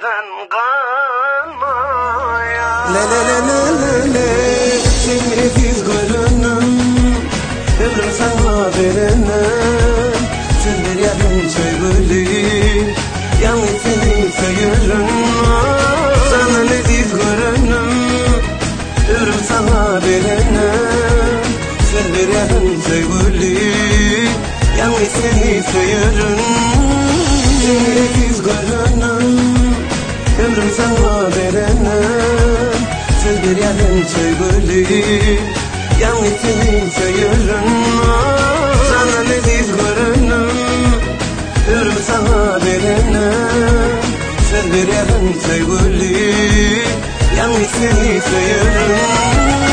Le le le le le le, seni biz görünüm, ömrüm sana verenem. Sen bir yarım çöygülü, yalnız seni sayırım. Sana ne biz görünüm, ömrüm sana verenem. Sen bir yarım çöygülü, yalnız seni sayırım. Seni biz görünüm, ömrüm sana verenem. Söz bir yarın çöygülü, yalnız seni sayırım. Sana ne biz görünüm, ömrüm sana verenem. Söz bir yarın çöygülü, yalnız seni sayırım.